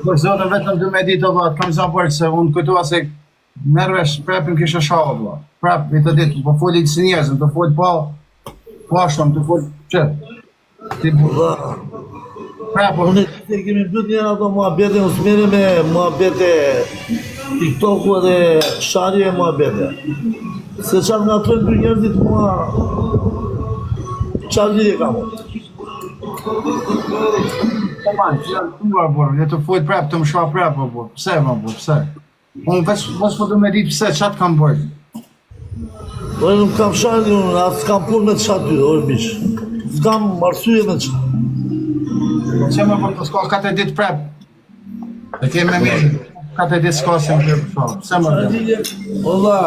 Për zotë vetëm 12 ditë valla, kam zapër se unë kujtova se merresh prapë kisha shoh valla. Prapë të ditë po foli si njerëz, të fol po ashtu, të fol çe. Ti prapë unë të kemi bëtë njëra ato muhabete, unë smere me muhabete TikTok-u edhe sharje muhabete. Se qarë nga të dy njerëzit mua qarë lidhje kam. Taman, ne të fol prapë të më shoh prapë po. Pse më po, pse? Unë veç po të më ditë pse çat kam bërë. Po nuk kam sharje, unë asë kam punë me të shatë ty, orë bish. S'kam arsye me të shatë. Që më për të s'ka 4 ditë prep. E kemë me mirë. 4 ditë s'ka se më kërë për shumë. Pse më dhe? Ola,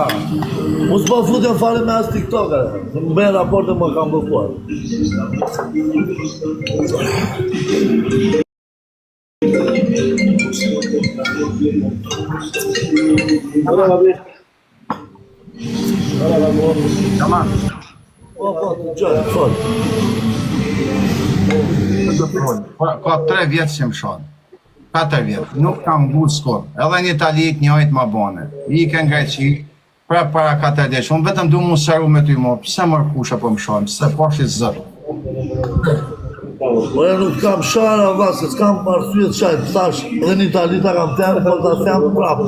mu s'pa futën fare me asë TikTok-a. Se më bëjë raporte më kam bëfuar. Tamam. Po, gjë, fol. Ka 3 vjetë që më shonë. 4 vjetë. Nuk kam gutë skor. Edhe një talik një ojtë ma bane. I ke nga qi, prep para 4 vjetë. Unë vetëm du mu sëru me ty mo. Pse më rkusha po më shonë? Pse poshtë i zërë? Po e nuk kam shara vla, se s'kam arsye të qajtë. Thash, edhe një talita kam temë, po ta temë prapë.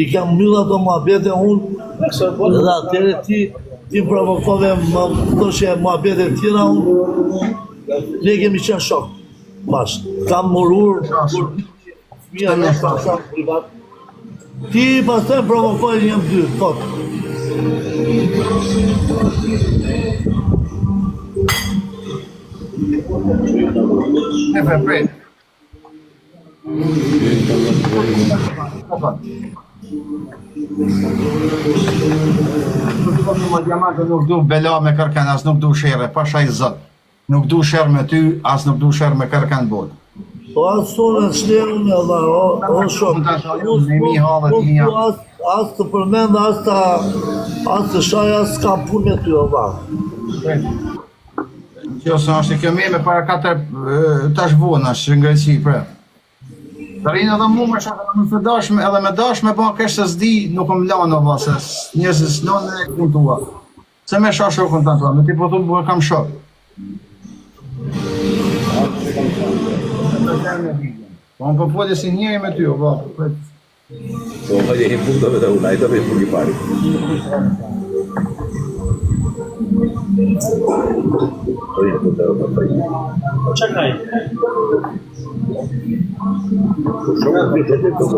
I kam mbylla të muhabete unë. Edhe atere ti provokove më thoshe muhabete tjera unë. Ne kemi qenë shok, bashkë. Kam murur, fëmija në shpasa privat. Ti pas të provokoj një më dy, thot. Ne prej. Nuk du bela me kërken, as nuk du shere, pasha i zët. Nuk du sherë me ty, as nuk du sherë me kërken botë. Po asë tonë në shlerën e Allah, o shumë. Asë të përmenda, asë të shaj, asë kam punë me ty, Allah. Kjo së është kjo me para 4 tash vona, që ngreci pre. Të rinë edhe mu me shakë në të dashme, edhe me dashme, po kështë se zdi, nuk më lanë ova, se njëzës lanë e këntua. Se me shashë u këntantua, me ti po të bërë kam shokë. Po më përpodi si njëri me ty, o ba. Po më jemi punktove të unajtave e përgi pari. Czekaj.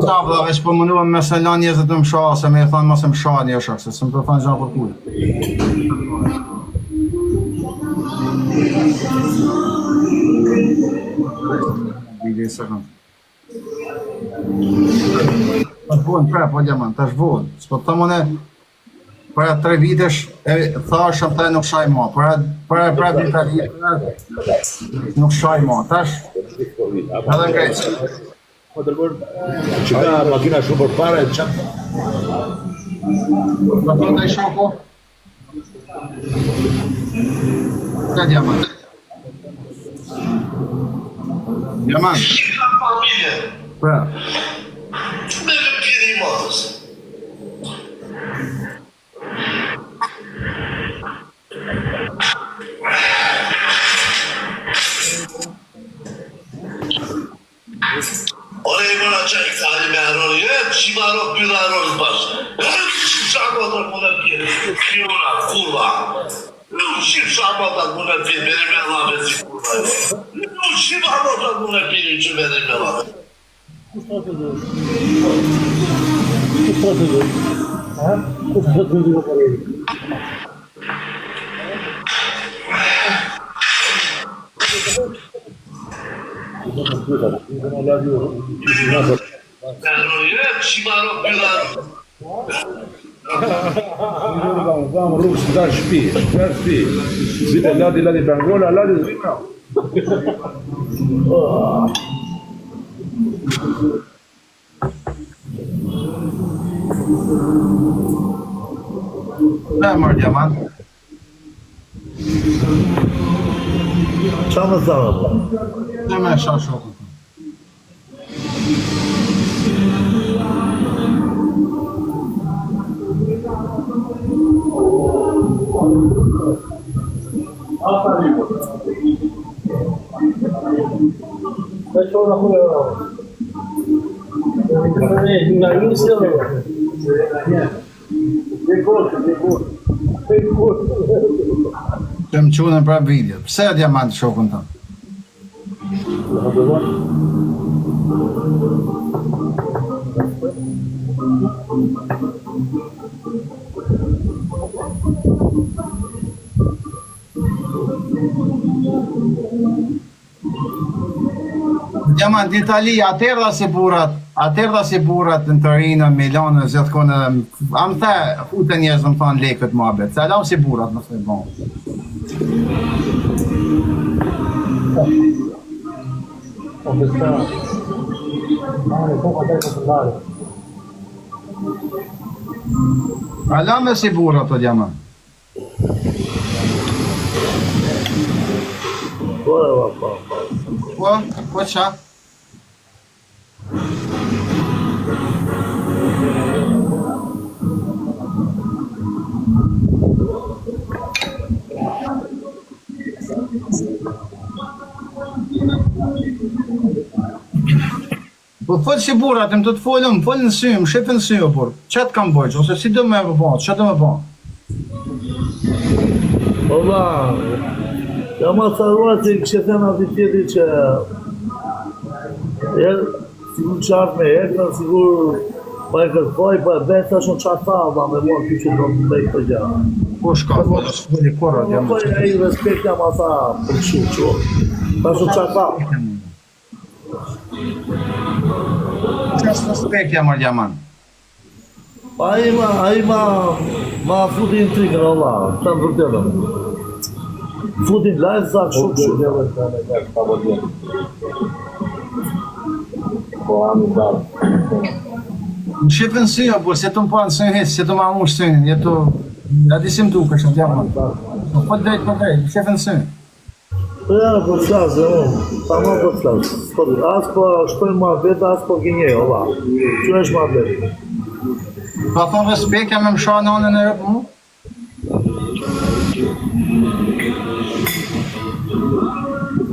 Ta vëlla, veç po mënuam me se lanë njëzët të më shoha, se me e thanë mos e më shoha një shak, se së më të thanë gjanë për kuj. Bide sekund. Të vonë, pre, po gjeman, të është vonë. S'po të mëne, para 3 vitesh, thashëm të nuk shaj ma. Para dita nuk shaj ma. Tash, edhe ngejtë. Që ka makina shumë për pare, qatë? Në të ndaj shoko? Ka gjeman. Gjeman. Pra. Me me pjeri i motës. Ore i mëna qaj këtari me arroni, që i marro pyra arroni bashkë. Që shako të më në pjeri, fjona, kurva. Nuk që shako të më në pjeri, beri me lave si kurva. Nuk që marro të më në pjeri që beri me lave. Vamo rrugë së darë shpi. Zite ladi Bengola, ladi Zimra. Ne mërë gjeman. Qa me thara, po? Dhe me shah shokën. Të më qunën prap video. Pse Diamant shokën tënë? Diamant, në Itali, atërda si burat në Torino, Milano, zëtë kone, am the, fute njerëz më thonë lekët muhabet, se alam si burat në të bon. Alam si burat të Diamant. Po qa? Po folë si burat, më të të folëm, folë në symë, më shepë në symë, por, qatë kam bëjqë, ose si do me e përpon, qatë do me përpon? Ola, jam atëruar që i kështë thënë ati tjeti që sigur qartë me ekra, sigur pa e kërkoj, pa e beta shumë qatë ta, da me mor kjo që do të bëjt të gjatë. Po shka, po të shkëllë i korra, Diamant. Po e i respekt jam ata për shumë që, ta shumë qatë ta. Qështë respekt jam ar Diamant? A i ma futi në trikën, Allah, të në vërtetëm. Futi në live zakë shumë. Më shqipë në synë, por se të më pa në synë hesë, se të më amush synë, jetu, ja di si më duke është, Diamant. Po drejt, më shqipë në synë. Po janë po flasë, ta më po flasë. As po shtojnë ma vetë, as po gjenjej, Allah. Që është ma vetë? Pa thonë respekt, jam e më shoha në anën e rëpë mu?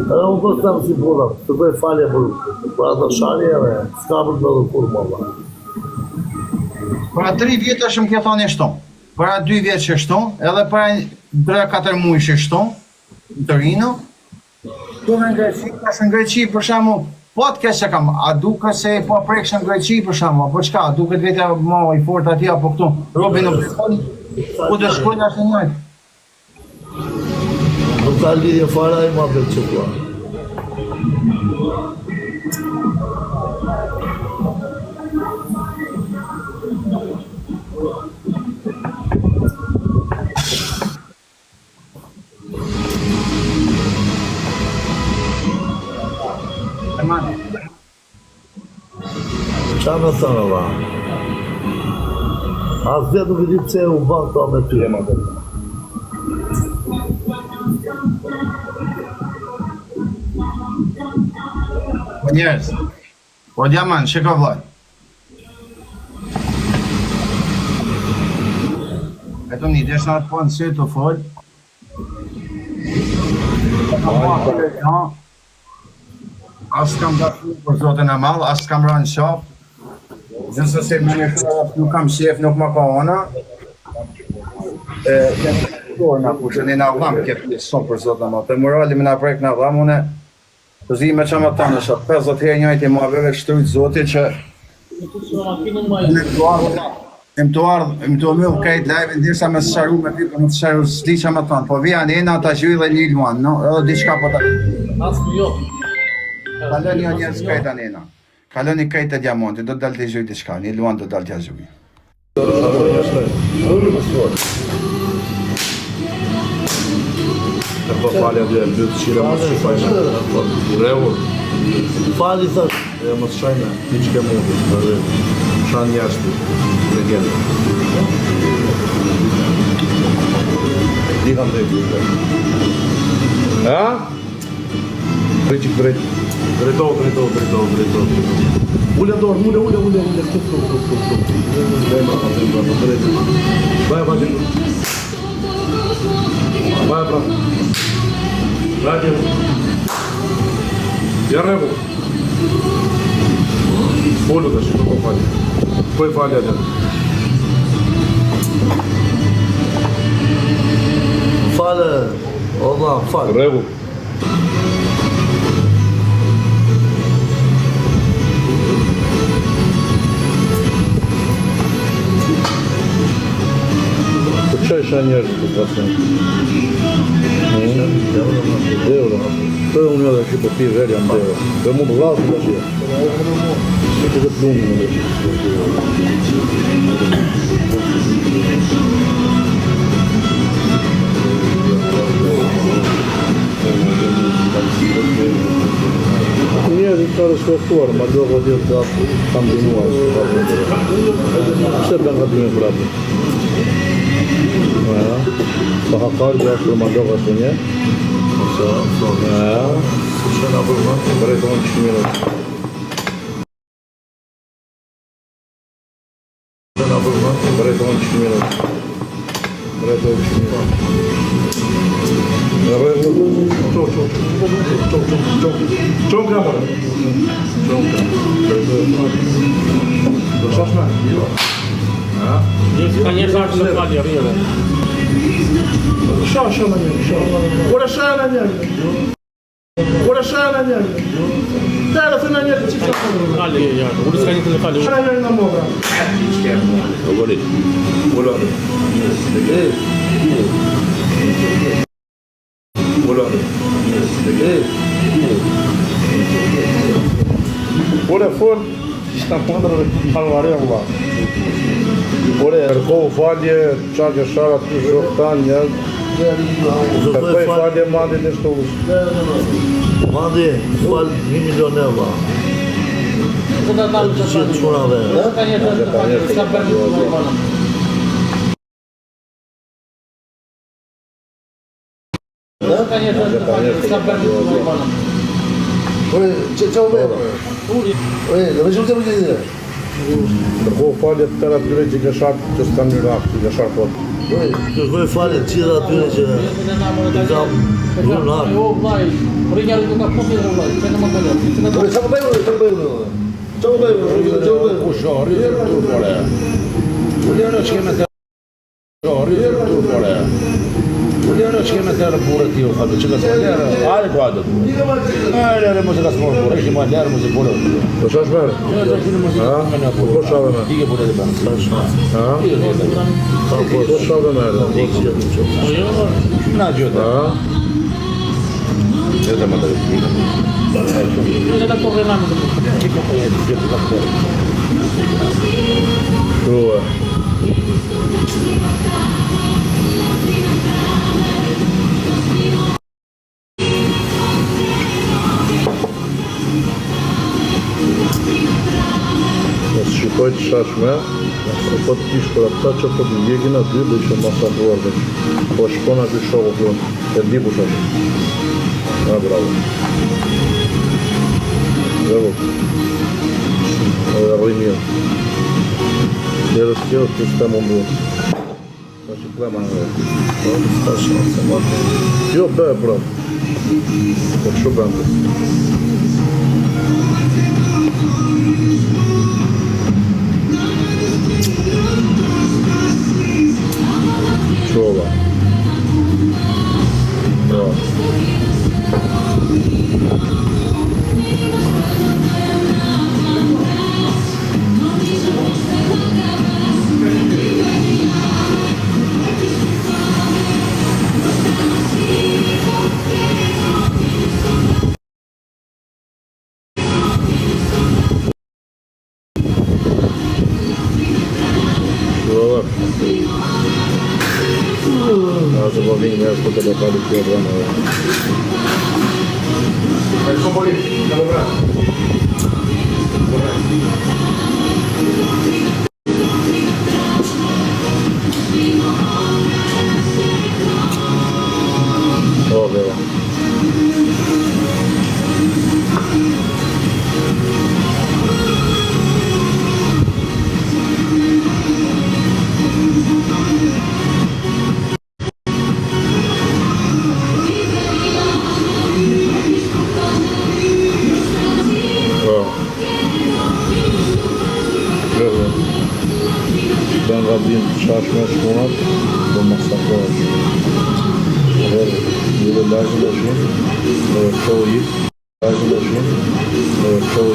Edhe unë po të temë si pura, të bëj falje për ato sharje dhe s'ka për të dhe kur më Allah. Para 3 vjetë është më ke thonë e shtonë. Para 2 vjetë që shtonë, edhe para 3-4 mujë që shtonë, në Torino. Tu në Greqi, në Greqi, për shamu, po të kesë që kam, a duke se po prekshë në Greqi, për shamu, apo qka, duke të vete ma i fort ati, apo këtu, Robin në përshkoni, ku të shkojnë ashtë në njëjtë. Nuk ka lidhje fara i ma vetë që tua. Qa me thënë, va? As dhe nuk di pse u banë ta me ty. Po njerës, po Diamant, që ka vlaj? Eto një desh në atë po në sy të folë. Asë kam dafu për zotën e malë, asë kam rënë qafë. Gjësë se më në shumë nuk kam shef, nuk më ka ona. Në kushën e në avlam këtë shumë për zotë në malë. Të morali me në prejkë në avlam, une të zi me që më të në shumë. 50 herë njëjtë i më aveve shtrujtë zotit që im të mëllë kajtë live, ndërsa me së sharu me pipë, me të sharu s'di që më të në. Po vija në ena të gjyri dhe një luan, no? Edhe diçka po të... Kalon një njerës kajtë anë ena. Kalon një kajtë e Diamantit, do të dalë të gjyri diçka, një luan do të dalë të gjyri. E po falja dhe e bëtë qira më që fajnë. Reur. Fali thash. E më të shajnë, ti që ke mundë, shanë jashtë, legendë. Di kam dhe e bëtë. Ha? Drejt, drejt. Drejto. Ule dorë, ule. Këtu. Drejt. Vai, pra. Radio. Ja revo. Folio da shi po fali. Po e fali atë. Falë, Allah, falë. Revo. Që isha njerës të pasën? Euro. Të unë edhe që për pi verja në euro. Dhe mund të lasë të shia. Që të plumë në njerë të respektuar, ma do këtë të kam dinuar. Pse ben ka dime prapë? Pa hakar dhe ashtë për ma do këtë një. Bërë të në që minut. Bërë të në që minut. Çok kadar. Шашна. Есть, конечно, арсенал реально. Шаша на нем. Ураша на нем. Да, ты на нем. Али, я. Улица не телефали. Шаша на мора. Говорит. Улады. Ore fort, sta pandra halvare valla. Ore kërkohu falje, çaqe shara ty shoktan një. Kërkoj falje mandit në shtullës. Mandi, falë 1 milion euro. Që të shunave. Kërkohu falje të tëra tyre që gëshartë që s'kan një rakë, që gëshartë pot. Kërkoj falje të gjitha atyre që i kam një nakë. Jo, vlaj. Rinjari du ka punë dhe vlaj. Që në më bëllë. Çfarë bëjmë? Ushari dhe tur pore. Uljera që keme të ushari dhe tur pore. Uljera që keme të burë t'i u fatë, që ka s'ma lera, ale ku adët. Lera mu se ka s'ma burë, ishtë ma lera mu se burë. Po qa shmerë? Po shave me? Dike burë dhe banë. Po shave me? Na gjëtë. Gjëtë më të rëpikë. Gjëtë të torre namë të burë. Gjëtë të jetë, gjëtë të torre. True. Nësë shikoj të shashme, po të kishë për ata që po të ndjekin aty dhe që masakruar dhe po shkon aty shoku këtu, e di ku shashme. Bravo. Bravo. Edhe rrëj mirë. Njerës tjerë të s'ka mundu. Në që plema në rrë. Jo, be, bro. Po që bëndë. Qova. Jo. Adesso va bene, ascolta da fare più a brano. Ecco lì, andiamo bravo. Oh, vero. rabin çashme shkunat do masakrohet. Edhe lajë lëshim, çoğu lajë lëshim, çoğu